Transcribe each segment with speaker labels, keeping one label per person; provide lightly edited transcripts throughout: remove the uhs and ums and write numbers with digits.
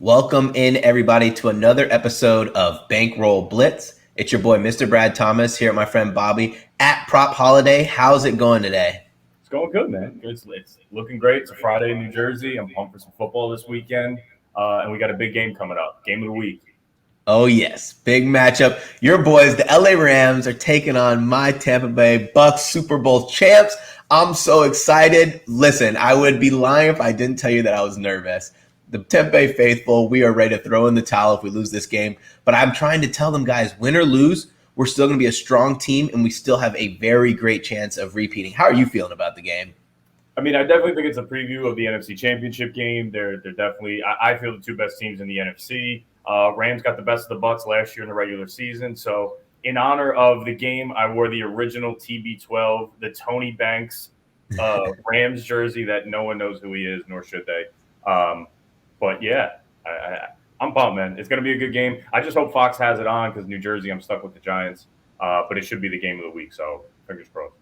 Speaker 1: Welcome in, everybody, to another episode of Bankroll Blitz. It's your boy, Mr. Brad Thomas, here with my friend Bobby at Prop Holiday. How's it going today?
Speaker 2: It's going good, man. It's looking great. It's a Friday in New Jersey. I'm pumped for some football this weekend, and we got a big game coming up. Game of the week.
Speaker 1: Oh, yes. Big matchup. Your boys, the LA Rams, are taking on my Tampa Bay Bucks, Super Bowl champs. I'm so excited. Listen, I would be lying if I didn't tell you that I was nervous. The Tampa Bay faithful, we are ready to throw in the towel if we lose this game. But I'm trying to tell them, guys, win or lose, we're still going to be a strong team, and we still have a very great chance of repeating. How are you feeling about the game?
Speaker 2: I mean, I definitely think it's a preview of the NFC Championship game. They're definitely, I feel, the two best teams in the NFC. Rams got the best of the Bucks last year in the regular season. So in honor of the game, I wore the original TB12, the Tony Banks Rams jersey that no one knows who he is, nor should they. But yeah, I'm pumped, man. It's going to be a good game. I just hope Fox has it on because New Jersey, I'm stuck with the Giants. But it should be the game of the week. So fingers crossed.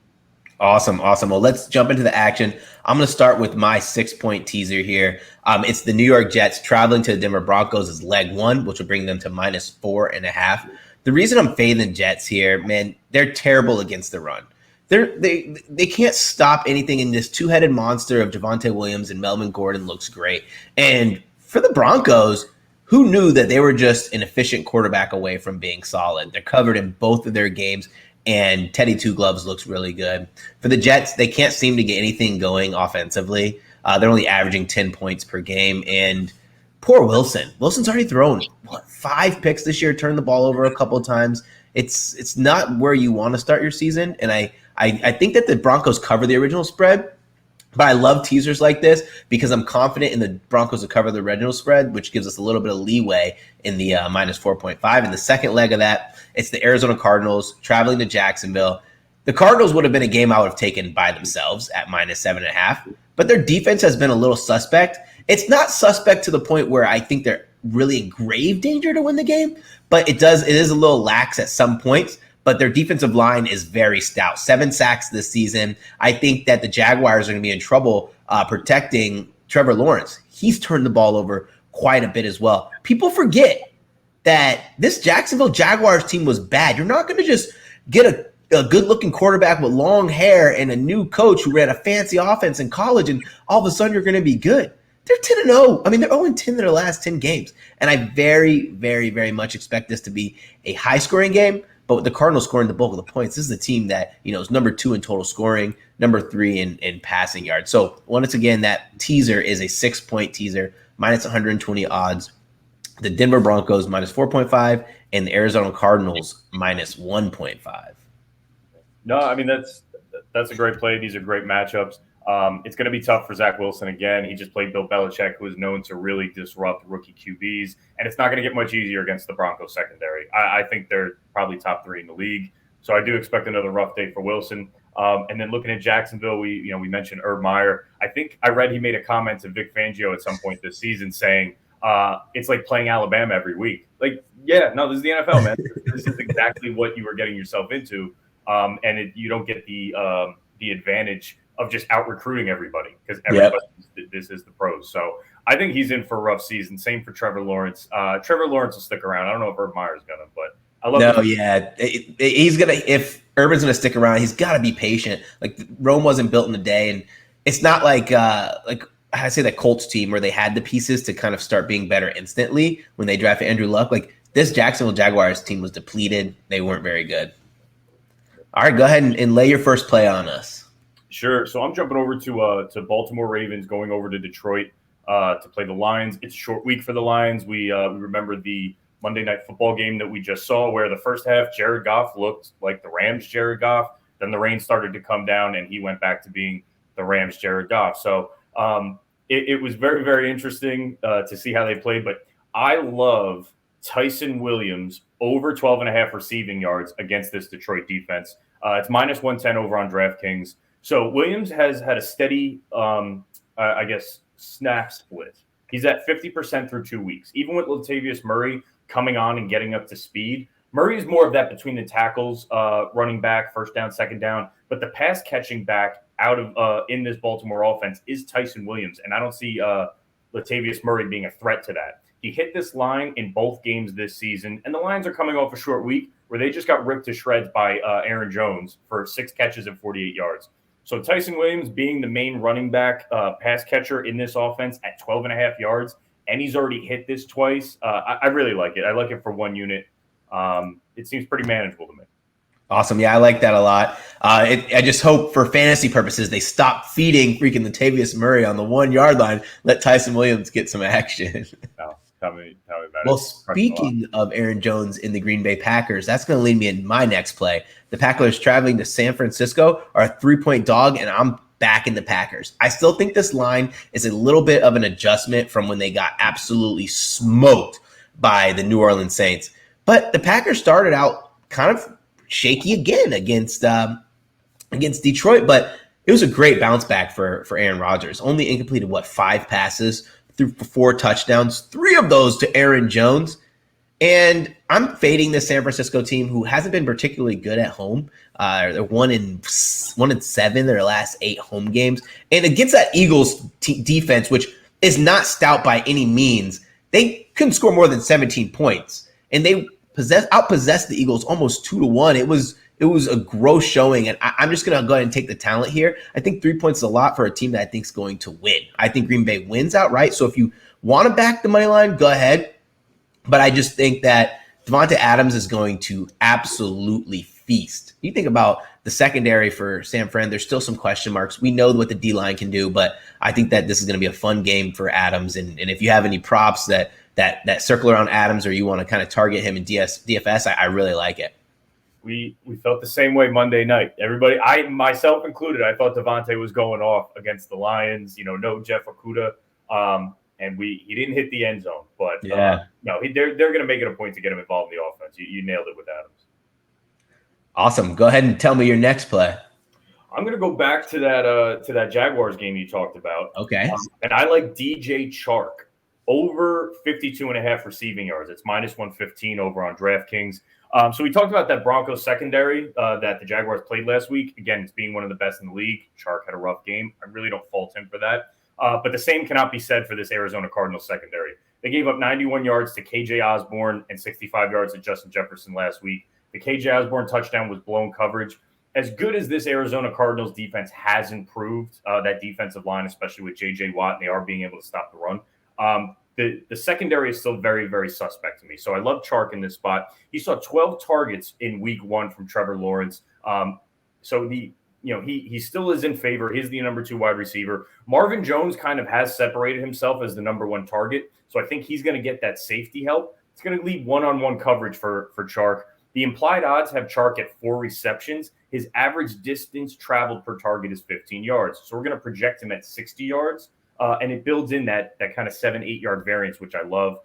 Speaker 1: Awesome. Well, let's jump into the action. I'm going to start with my 6-point teaser here. It's the New York Jets traveling to the Denver Broncos as leg one, which will bring them to -4.5. The reason I'm fading the Jets here, man, they're terrible against the run. They can't stop anything, and this two-headed monster of Javonte Williams and Melvin Gordon looks great. And for the Broncos, who knew that they were just an efficient quarterback away from being solid? They're covered in both of their games, and Teddy Two Gloves looks really good. For the Jets, they can't seem to get anything going offensively. They're only averaging 10 points per game, and poor Wilson. Wilson's already thrown, 5 picks this year, turned the ball over a couple of times. It's not where you want to start your season, and I think that the Broncos cover the original spread, but I love teasers like this because I'm confident in the Broncos to cover the original spread, which gives us a little bit of leeway in the -4.5. And the second leg of that, it's the Arizona Cardinals traveling to Jacksonville. The Cardinals would have been a game I would have taken by themselves at -7.5, but their defense has been a little suspect. It's not suspect to the point where I think they're really in grave danger to win the game, but it is a little lax at some points. But their defensive line is very stout. 7 sacks this season. I think that the Jaguars are going to be in trouble protecting Trevor Lawrence. He's turned the ball over quite a bit as well. People forget that this Jacksonville Jaguars team was bad. You're not going to just get a good-looking quarterback with long hair and a new coach who ran a fancy offense in college, and all of a sudden you're going to be good. They're 10-0. I mean, they're 0-10 in their last 10 games. And I very, very, very much expect this to be a high-scoring game. But with the Cardinals scoring the bulk of the points, this is a team that, is number 2 in total scoring, number 3 in passing yards. So once again, that teaser is a 6-point teaser, -120 odds. The Denver Broncos -4.5 and the Arizona Cardinals -1.5.
Speaker 2: No, I mean, that's a great play. These are great matchups. It's going to be tough for Zach Wilson again. He just played Bill Belichick, who is known to really disrupt rookie QBs, and it's not going to get much easier against the Broncos secondary. I think they're probably top 3 in the league, so I do expect another rough day for Wilson. And then looking at Jacksonville, we mentioned Urban Meyer. I think I read he made a comment to Vic Fangio at some point this season saying it's like playing Alabama every week. Like, yeah, no, this is the NFL, man. This is exactly what you were getting yourself into, and you don't get the advantage of just out recruiting everybody because everybody this is the pros. So I think he's in for a rough season. Same for Trevor Lawrence. Trevor Lawrence will stick around. I don't know if Urban Meyer's gonna, but I love.
Speaker 1: No, yeah, he's gonna. If Urban's gonna stick around, he's got to be patient. Like Rome wasn't built in a day, and it's not like I say that Colts team where they had the pieces to kind of start being better instantly when they drafted Andrew Luck. Like this Jacksonville Jaguars team was depleted. They weren't very good. All right, go ahead and lay your first play on us.
Speaker 2: Sure. So I'm jumping over to Baltimore Ravens, going over to Detroit to play the Lions. It's a short week for the Lions. We remember the Monday Night Football game that we just saw where the first half Jared Goff looked like the Rams Jared Goff. Then the rain started to come down and he went back to being the Rams Jared Goff. So it was very, very interesting to see how they played. But I love Tyson Williams over 12.5 receiving yards against this Detroit defense. It's -110 over on DraftKings. So Williams has had a steady, snap split. He's at 50% through 2 weeks. Even with Latavius Murray coming on and getting up to speed, Murray is more of that between the tackles, running back, first down, second down. But the pass catching back out of in this Baltimore offense is Tyson Williams, and I don't see Latavius Murray being a threat to that. He hit this line in both games this season, and the Lions are coming off a short week where they just got ripped to shreds by Aaron Jones for 6 catches and 48 yards. So Tyson Williams being the main running back pass catcher in this offense at 12.5 yards, and he's already hit this twice. I really like it. I like it for one unit. It seems pretty manageable to me.
Speaker 1: Awesome. Yeah, I like that a lot. I just hope for fantasy purposes they stop feeding freaking Latavius Murray on the 1 yard line. Let Tyson Williams get some action.
Speaker 2: No, tell me about it.
Speaker 1: Well, speaking of Aaron Jones in the Green Bay Packers, that's going to lead me in my next play. The Packers traveling to San Francisco are a 3-point dog, and I'm back in the Packers. I still think this line is a little bit of an adjustment from when they got absolutely smoked by the New Orleans Saints. But the Packers started out kind of shaky again against Detroit, but it was a great bounce back for Aaron Rodgers. Only incompleted 5 passes, threw for 4 touchdowns, 3 of those to Aaron Jones. And I'm fading the San Francisco team, who hasn't been particularly good at home. They're 1-7 their last 8 home games, and against that Eagles defense, which is not stout by any means, they couldn't score more than 17 points, and they outpossessed the Eagles almost 2-1. It was a gross showing, and I'm just going to go ahead and take the talent here. I think 3 points is a lot for a team that I think is going to win. I think Green Bay wins outright, so if you want to back the money line, go ahead. But I just think that Devonta Adams is going to absolutely feast. You think about the secondary for San Fran, there's still some question marks. We know what the D-line can do, but I think that this is going to be a fun game for Adams. And if you have any props that circle around Adams, or you want to kind of target him in DFS, I really like it.
Speaker 2: We felt the same way Monday night. Everybody, I myself included, I thought Devontae was going off against the Lions. No Jeff Okudah, and he didn't hit the end zone. But
Speaker 1: yeah,
Speaker 2: they're going to make it a point to get him involved in the offense. You nailed it with Adams.
Speaker 1: Awesome. Go ahead and tell me your next play.
Speaker 2: I'm going to go back to that Jaguars game you talked about.
Speaker 1: Okay.
Speaker 2: And I like DJ Chark over 52.5 receiving yards. It's -115 over on DraftKings. So we talked about that Broncos secondary that the Jaguars played last week. Again, it's being one of the best in the league. Chark had a rough game. I really don't fault him for that. But the same cannot be said for this Arizona Cardinals secondary. They gave up 91 yards to KJ Osborne and 65 yards to Justin Jefferson last week. The KJ Osborne touchdown was blown coverage. As good as this Arizona Cardinals defense has improved, that defensive line, especially with J.J. Watt, and they are being able to stop the run, the secondary is still very, very suspect to me. So I love Chark in this spot. He saw 12 targets in week 1 from Trevor Lawrence. So he still is in favor. He's the number 2 wide receiver. Marvin Jones kind of has separated himself as the number 1 target. So I think he's going to get that safety help. It's going to leave one-on-one coverage for Chark. The implied odds have Chark at 4 receptions. His average distance traveled per target is 15 yards. So we're going to project him at 60 yards. And it builds in that kind of 7-8 yard variance, which I love.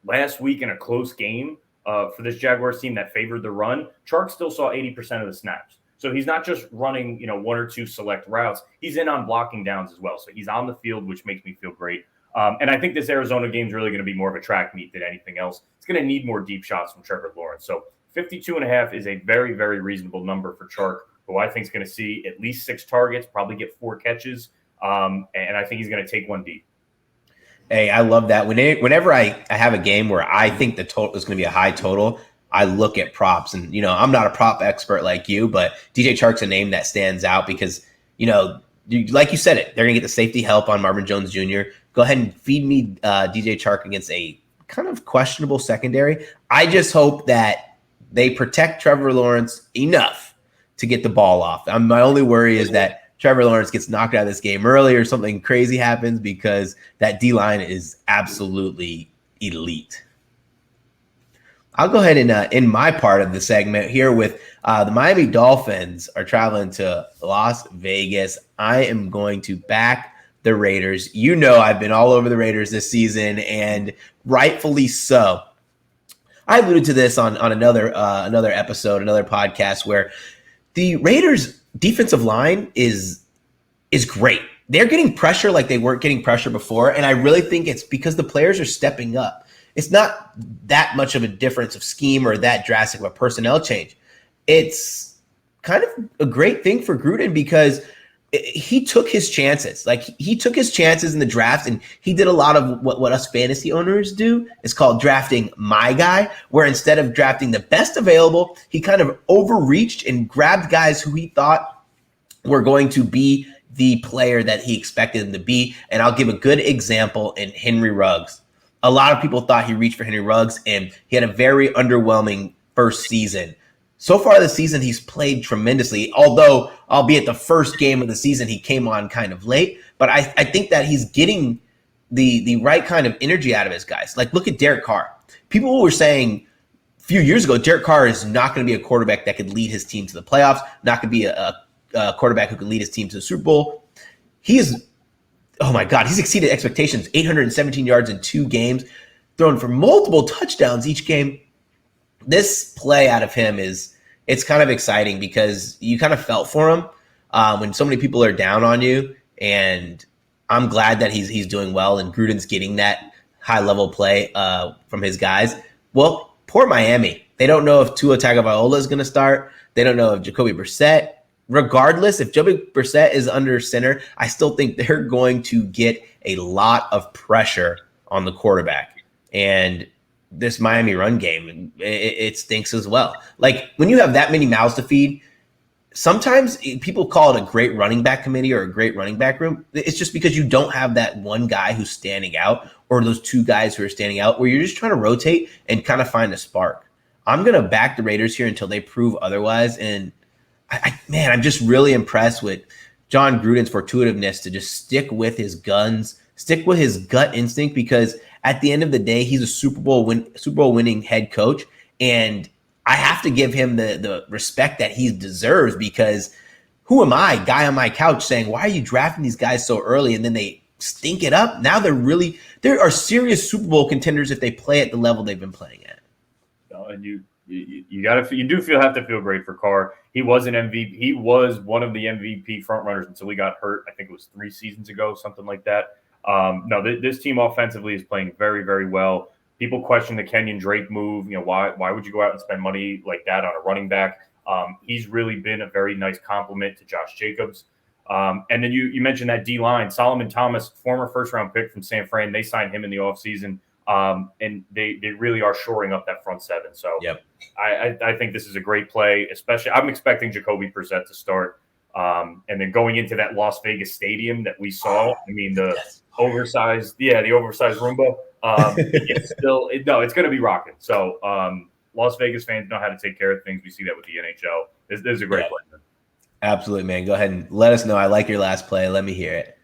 Speaker 2: Last week in a close game for this Jaguars team that favored the run, Chark still saw 80% of the snaps. So he's not just running, 1 or 2 select routes. He's in on blocking downs as well. So he's on the field, which makes me feel great. And I think this Arizona game is really going to be more of a track meet than anything else. It's going to need more deep shots from Trevor Lawrence. So 52.5 is a very, very reasonable number for Chark, who I think is going to see at least 6 targets, probably get 4 catches. And I think he's going to take one deep.
Speaker 1: Hey, I love that. Whenever I have a game where I think the total is going to be a high total, I look at props. And, I'm not a prop expert like you, but DJ Chark's a name that stands out because, like you said it, they're going to get the safety help on Marvin Jones Jr. Go ahead and feed me DJ Chark against a kind of questionable secondary. I just hope that they protect Trevor Lawrence enough to get the ball off. My only worry is that Trevor Lawrence gets knocked out of this game early or something crazy happens because that D-line is absolutely elite. I'll go ahead and in my part of the segment here with the Miami Dolphins are traveling to Las Vegas. I am going to back the Raiders. I've been all over the Raiders this season, and rightfully so. I alluded to this on another episode, another podcast, where the Raiders' defensive line is great. They're getting pressure like they weren't getting pressure before, and I really think it's because the players are stepping up. It's not that much of a difference of scheme or that drastic of a personnel change. It's kind of a great thing for Gruden because he took his chances. Like he took his chances in the draft, and he did a lot of what us fantasy owners do. It's called drafting my guy, where instead of drafting the best available, he kind of overreached and grabbed guys who he thought were going to be the player that he expected them to be. And I'll give a good example in Henry Ruggs. A lot of people thought he reached for Henry Ruggs, and he had a very underwhelming first season. So far this season, he's played tremendously, although, albeit the first game of the season, he came on kind of late. But I think that he's getting the right kind of energy out of his guys. Like, look at Derek Carr. People were saying a few years ago, Derek Carr is not going to be a quarterback that could lead his team to the playoffs, not going to be a quarterback who can lead his team to the Super Bowl. Oh my God, he's exceeded expectations. 817 yards in 2 games, thrown for multiple touchdowns each game. This play out of him it's kind of exciting because you kind of felt for him when so many people are down on you, and I'm glad that he's doing well, and Gruden's getting that high level play from his guys. Well, poor Miami. They don't know if Tua Tagovailoa is going to start. They don't know if Jacoby Brissett. Regardless, if Jacoby Brissett is under center, I still think they're going to get a lot of pressure on the quarterback. And this Miami run game, it stinks as well. Like, when you have that many mouths to feed, sometimes people call it a great running back committee or a great running back room. It's just because you don't have that one guy who's standing out, or those 2 guys who are standing out, where you're just trying to rotate and kind of find a spark. I'm going to back the Raiders here until they prove otherwise. And I'm just really impressed with John Gruden's fortuitiveness to just stick with his guns, stick with his gut instinct, because at the end of the day, he's a Super Bowl winning head coach, and I have to give him the respect that he deserves, because who am I, guy on my couch, saying, why are you drafting these guys so early? And then they stink it up. Now there are serious Super Bowl contenders if they play at the level they've been playing at.
Speaker 2: And you have to feel great for Carr. He was an MVP. He was one of the MVP frontrunners until he got hurt. I think it was 3 seasons ago, something like that. This team offensively is playing very, very well. People question the Kenyon Drake move. Why would you go out and spend money like that on a running back? He's really been a very nice compliment to Josh Jacobs. And then you mentioned that D-line. Solomon Thomas, former first-round pick from San Fran, they signed him in the offseason. And they really are shoring up that front 7. So yep. I think this is a great play, especially I'm expecting Jacoby Brissett to start. And then going into that Las Vegas stadium that we saw, the oversized Roomba, it's going to be rocking. So Las Vegas fans know how to take care of things. We see that with the NHL. This is a great play, man.
Speaker 1: Absolutely, man. Go ahead and let us know. I like your last play. Let me hear it.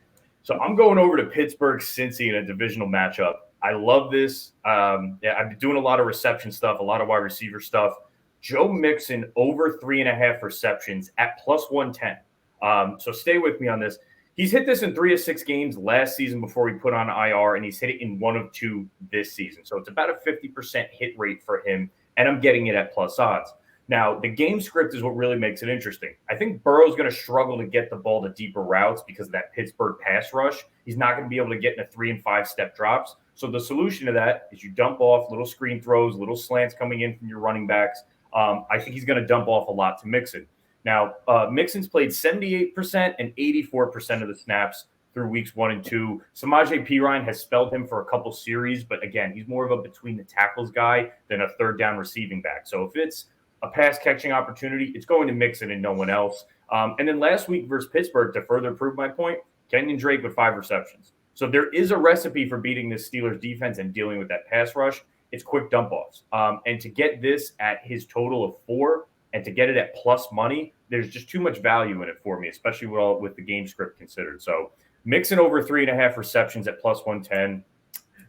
Speaker 2: So I'm going over to Pittsburgh, Cincy in a divisional matchup. I love this. I've been doing a lot of reception stuff, a lot of wide receiver stuff. Joe Mixon over 3.5 receptions at +110. So stay with me on this. He's hit this in 3 of 6 games last season before he put on IR, and he's hit it in 1 of 2 this season. So it's about a 50% hit rate for him, and I'm getting it at plus odds. Now, the game script is what really makes it interesting. I think Burrow's going to struggle to get the ball to deeper routes because of that Pittsburgh pass rush. He's not going to be able to get in a 3- and 5-step drops. So the solution to that is you dump off little screen throws, little slants coming in from your running backs. I think he's going to dump off a lot to Mixon. Now, Mixon's played 78% and 84% of the snaps through weeks 1 and 2. Samaje Perine has spelled him for a couple series, but again, he's more of a between the tackles guy than a third down receiving back. So if it's a pass catching opportunity, it's going to Mixon and no one else. And then last week versus Pittsburgh, to further prove my point, Kenyon Drake with 5 receptions. So there is a recipe for beating this Steelers defense and dealing with that pass rush. It's quick dump offs. And to get this at his total of 4 and to get it at plus money, there's just too much value in it for me, especially with the game script considered. So Mixon over 3.5 receptions at +110.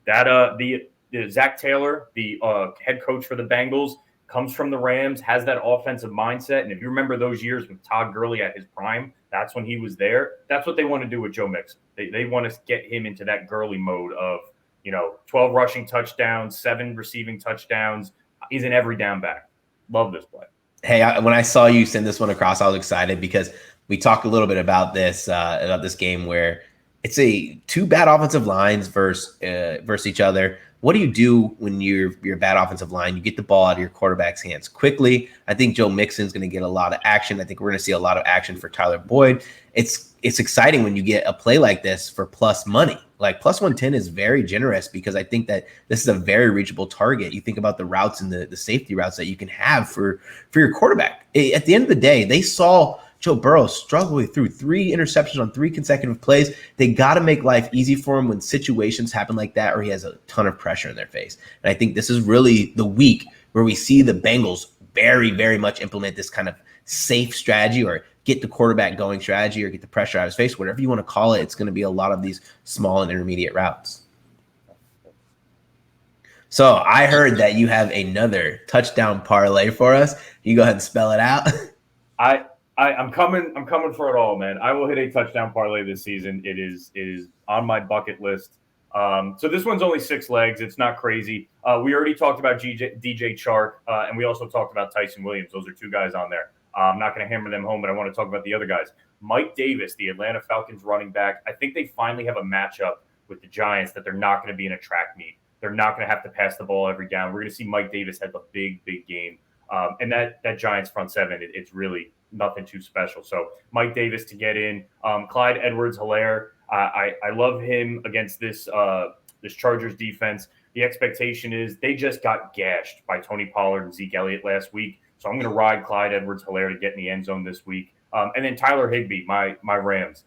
Speaker 2: That the Zach Taylor, the head coach for the Bengals, comes from the Rams, has that offensive mindset. And if you remember those years with Todd Gurley at his prime, that's when he was there. That's what they want to do with Joe Mixon. They want to get him into that Gurley mode of, 12 rushing touchdowns, 7 receiving touchdowns. He's an every down back. Love this play.
Speaker 1: Hey, when I saw you send this one across, I was excited because we talked a little bit about this game where it's two bad offensive lines versus each other. What do you do when you're a bad offensive line? You get the ball out of your quarterback's hands quickly. I think Joe Mixon's going to get a lot of action. I think we're going to see a lot of action for Tyler Boyd. It's exciting when you get a play like this for plus money. Like plus 110 is very generous because I think that this is a very reachable target. You think about the routes and the safety routes that you can have for your quarterback. At the end of the day, they saw Joe Burrow struggling through 3 interceptions on 3 consecutive plays. They got to make life easy for him when situations happen like that or he has a ton of pressure in their face. And I think this is really the week where we see the Bengals very, very much implement this kind of safe strategy or get the quarterback going strategy or get the pressure out of his face, whatever you want to call it. It's going to be a lot of these small and intermediate routes. So I heard that you have another touchdown parlay for us. You go ahead and spell it out.
Speaker 2: I'm coming for it all, man. I will hit a touchdown parlay this season. It is on my bucket list. So this one's only 6 legs. It's not crazy. We already talked about DJ Chark, and we also talked about Tyson Williams. Those are 2 guys on there. I'm not going to hammer them home, but I want to talk about the other guys. Mike Davis, the Atlanta Falcons running back. I think they finally have a matchup with the Giants that they're not going to be in a track meet. They're not going to have to pass the ball every down. We're going to see Mike Davis have a big, big game. And that Giants front seven, it's really nothing too special. So Mike Davis to get in. Clyde Edwards-Helaire, I love him against this Chargers defense. The expectation is they just got gashed by Tony Pollard and Zeke Elliott last week. So I'm going to ride Clyde Edwards-Helaire to get in the end zone this week. And then Tyler Higbee, my Rams.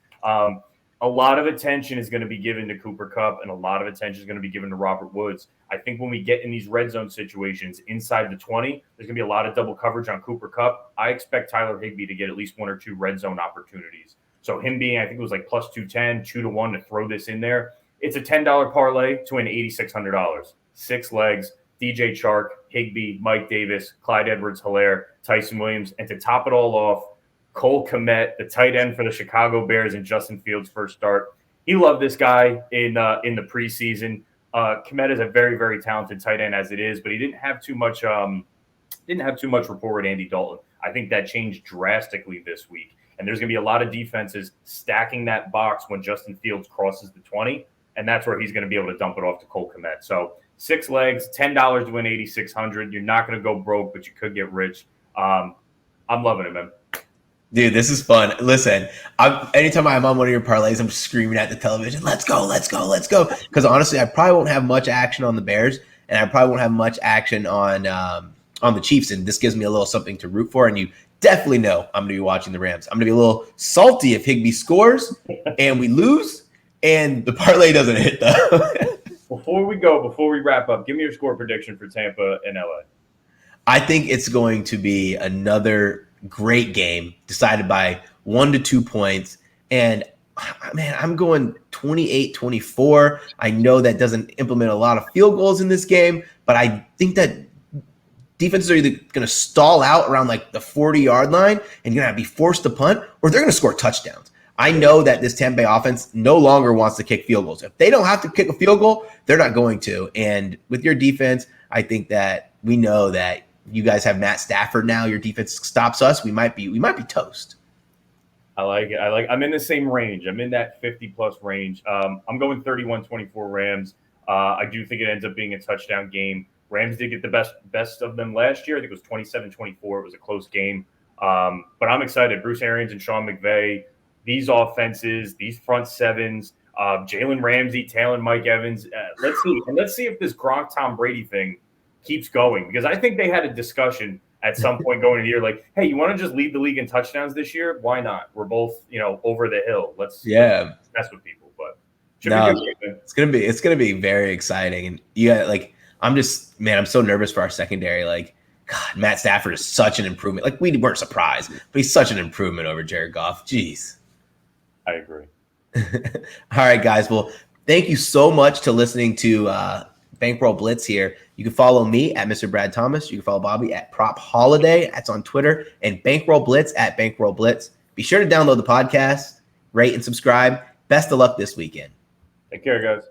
Speaker 2: A lot of attention is going to be given to Cooper Kupp, and a lot of attention is going to be given to Robert Woods. I think when we get in these red zone situations inside the 20, there's going to be a lot of double coverage on Cooper Kupp. I expect Tyler Higbee to get at least 1 or 2 red zone opportunities. So him being, I think it was like plus 210, 2-1 to throw this in there. It's a $10 parlay to win $8,600. 6 legs, DJ Chark, Higbee, Mike Davis, Clyde Edwards-Helaire, Tyson Williams, and to top it all off, Cole Kmet, the tight end for the Chicago Bears, and Justin Fields' first start. He loved this guy in the preseason. Kmet is a very, very talented tight end as it is, but he didn't have too much rapport with Andy Dalton. I think that changed drastically this week, and there's going to be a lot of defenses stacking that box when Justin Fields crosses the 20, and that's where he's going to be able to dump it off to Cole Kmet. So 6 legs, $10 to win $8,600. You're not going to go broke, but you could get rich. I'm loving it, man.
Speaker 1: Dude, this is fun. Listen, anytime I'm on one of your parlays, I'm screaming at the television, let's go, let's go, let's go. Because honestly, I probably won't have much action on the Bears, and I probably won't have much action on the Chiefs, and this gives me a little something to root for, and you definitely know I'm going to be watching the Rams. I'm going to be a little salty if Higbee scores and we lose, and the parlay doesn't hit, though.
Speaker 2: Before we wrap up, give me your score prediction for Tampa and LA.
Speaker 1: I think it's going to be another great game decided by 1 to 2 points. And man, I'm going 28-24. I know that doesn't implement a lot of field goals in this game, but I think that defenses are either going to stall out around like the 40-yard line and you're going to be forced to punt, or they're going to score touchdowns. I know that this Tampa Bay offense no longer wants to kick field goals. If they don't have to kick a field goal, they're not going to. And with your defense, I think that we know that you guys have Matt Stafford now. Your defense stops us. We might be toast.
Speaker 2: I like it. I'm in the same range. I'm in that 50-plus range. I'm going 31-24 Rams. I do think it ends up being a touchdown game. Rams did get the best of them last year. I think it was 27-24. It was a close game. But I'm excited. Bruce Arians and Sean McVay, these offenses, these front sevens, Jalen Ramsey, Taylor, Mike Evans. Let's see if this Gronk Tom Brady thing keeps going, because I think they had a discussion at some point going into the year, like, hey, you want to just lead the league in touchdowns this year? Why not? We're both, over the hill. Let's mess with people. But
Speaker 1: it's gonna be very exciting. And I'm so nervous for our secondary. Like, God, Matt Stafford is such an improvement. Like, we weren't surprised, but he's such an improvement over Jared Goff. Jeez.
Speaker 2: I agree.
Speaker 1: All right, guys. Well, thank you so much to listening to Bankroll Blitz here. You can follow me at Mr. Brad Thomas. You can follow Bobby at Prop Holiday. That's on Twitter. And Bankroll Blitz at Bankroll Blitz. Be sure to download the podcast, rate, and subscribe. Best of luck this weekend.
Speaker 2: Take care, guys.